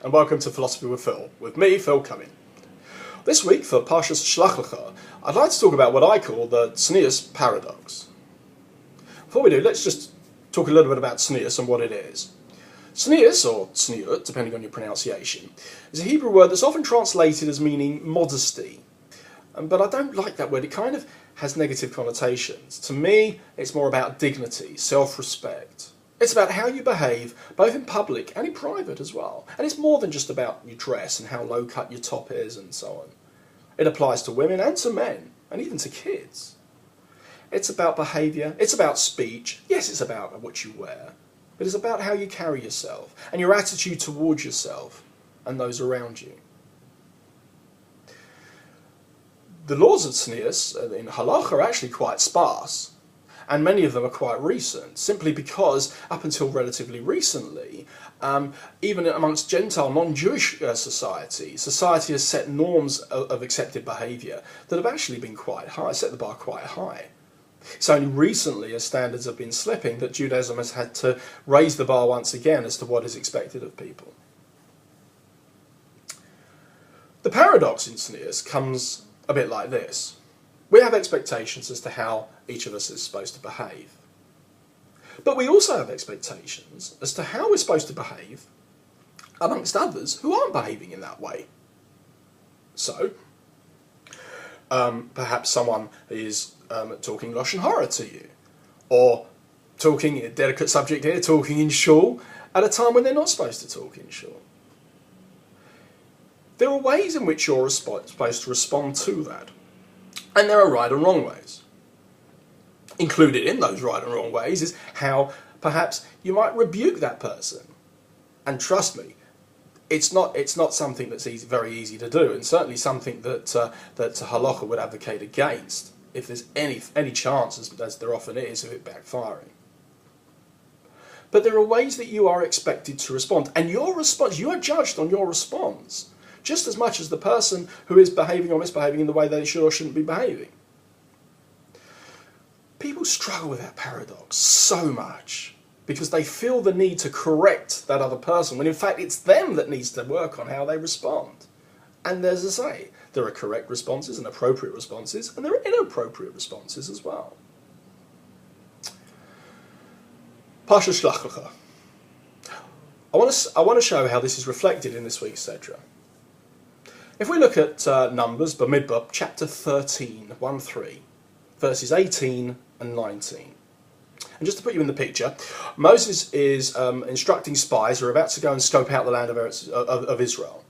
and welcome to Philosophy with Phil, with me, Phil Cumming. This week, for Parshas Shelach, I'd like to talk about what I call the Tznius paradox. Before we do, let's just talk a little bit about Tznius and what it is. Tznius, or Tzniut, depending on your pronunciation, is a Hebrew word that's often translated as meaning modesty. But I don't like that word. It kind of has negative connotations. To me, it's more about dignity, self-respect. It's about how you behave, both in public and in private as well. And it's more than just about your dress and how low cut your top is and so on. It applies to women and to men, and even to kids. It's about behaviour, it's about speech. Yes, it's about what you wear, but it's about how you carry yourself and your attitude towards yourself and those around you. The laws of Tznius in Halach are actually quite sparse, and many of them are quite recent, simply because up until relatively recently, even amongst Gentile, non-Jewish society has set norms of accepted behaviour that have actually been quite high, set the bar quite high. It's only recently, as standards have been slipping, that Judaism has had to raise the bar once again as to what is expected of people. The paradox in Tznius comes a bit like this. We have expectations as to how each of us is supposed to behave. But we also have expectations as to how we're supposed to behave amongst others who aren't behaving in that way. So, perhaps someone is talking Lashon Hara to you, or talking, a delicate subject here, talking in shul at a time when they're not supposed to talk in shul. There are ways in which you're supposed to respond to that. And there are right and wrong ways. Included in those right and wrong ways is how perhaps you might rebuke that person. And trust me, it's not something that's very easy to do, and certainly something that Halacha would advocate against if there's any chance, as there often is, of it backfiring. But there are ways that you are expected to respond, and your response, you are judged on your response, just as much as the person who is behaving or misbehaving in the way they should or shouldn't be behaving. People struggle with that paradox so much because they feel the need to correct that other person, when in fact it's them that needs to work on how they respond. And as I say, there are correct responses and appropriate responses, and there are inappropriate responses as well. Parshas Shelach. I want to show how this is reflected in this week's Sedra. If we look at Numbers, Bamidbar, chapter 13, 1-3, verses 18 and 19. And just to put you in the picture, Moses is instructing spies who are about to go and scope out the land of Israel.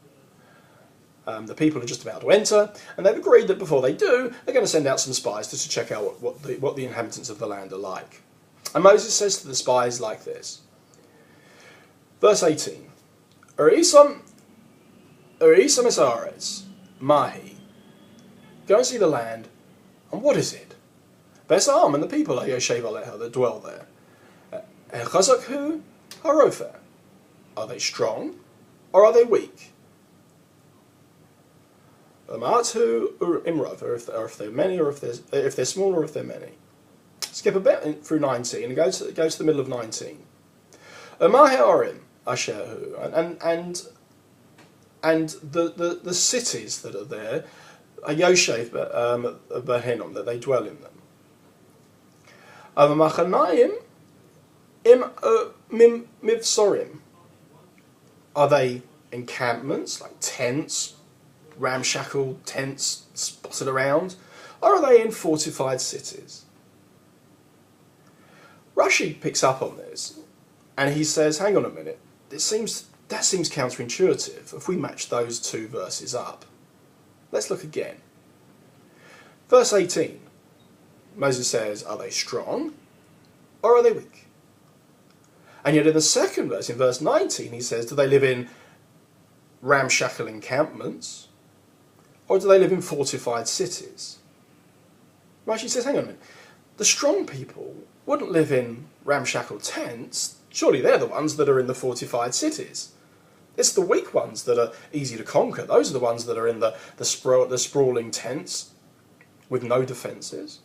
The people are just about to enter, and they've agreed that before they do, they're going to send out some spies just to check out what the inhabitants of the land are like. And Moses says to the spies like this. Verse 18. Erisam es Mahi. Go and see the land, and what is it? Besam, and the people are Yoshev Aleha that dwell there. Chazakhu Harofer. Are they strong, or are they weak? Amathu Imrav, or if they're many, or if they're small, or if they're many. Skip a bit through 19 and go to the middle of 19. Amahe Orim Asherhu, and the cities that are there are Yoshev Behinom, that they dwell in them. Avamachanayim im mivsorim. Are they encampments, like tents, ramshackle tents spotted around, or are they in fortified cities? Rashi picks up on this, and he says, hang on a minute, that seems counterintuitive if we match those two verses up. Let's look again. Verse 18, Moses says, are they strong, or are they weak? And yet in the second verse, in verse 19, he says, do they live in ramshackle encampments, or do they live in fortified cities? Rashi says, hang on a minute, the strong people wouldn't live in ramshackle tents. Surely they're the ones that are in the fortified cities. It's the weak ones that are easy to conquer. Those are the ones that are in the sprawling tents with no defences.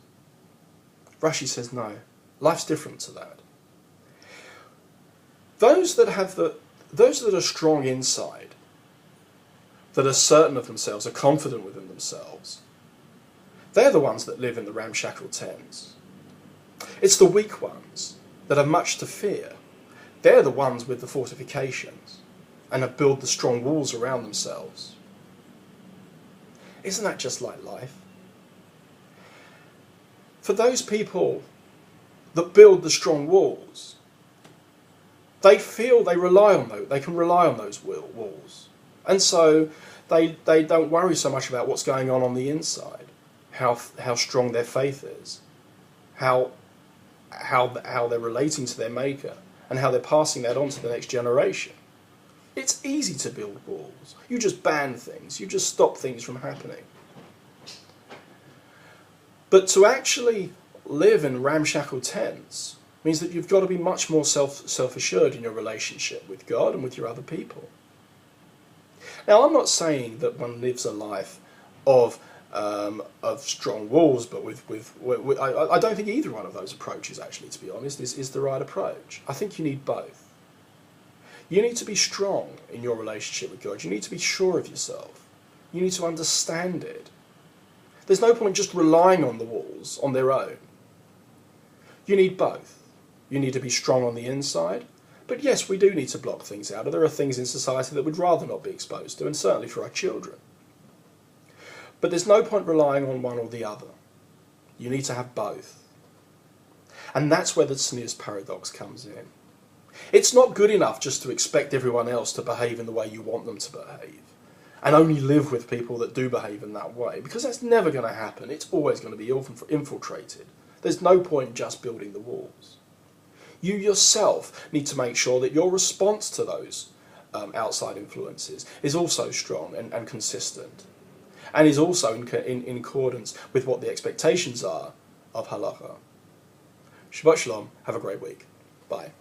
Rashi says no. Life's different to that. Those that are strong inside that are certain of themselves, are confident within themselves. They're the ones that live in the ramshackle tents. It's the weak ones that have much to fear. They're the ones with the fortifications and have built the strong walls around themselves. Isn't that just like life? For those people that build the strong walls, they feel they rely on those, they can rely on those walls. And so they don't worry so much about what's going on the inside, how strong their faith is, how they're relating to their maker, and how they're passing that on to the next generation. It's easy to build walls. You just ban things. You just stop things from happening. But to actually live in ramshackle tents means that you've got to be much more self-assured in your relationship with God and with your other people. Now, I'm not saying that one lives a life of strong walls, but I don't think either one of those approaches, actually, to be honest, is the right approach. I think you need both. You need to be strong in your relationship with God. You need to be sure of yourself. You need to understand it. There's no point just relying on the walls on their own. You need both. You need to be strong on the inside, but yes, we do need to block things out. There are things in society that we'd rather not be exposed to, and certainly for our children. But there's no point relying on one or the other. You need to have both. And that's where the Tznius paradox comes in. It's not good enough just to expect everyone else to behave in the way you want them to behave, and only live with people that do behave in that way, because that's never going to happen. It's always going to be infiltrated. There's no point just building the walls. You yourself need to make sure that your response to those outside influences is also strong and consistent, and is also in accordance with what the expectations are of halacha. Shabbat shalom. Have a great week. Bye.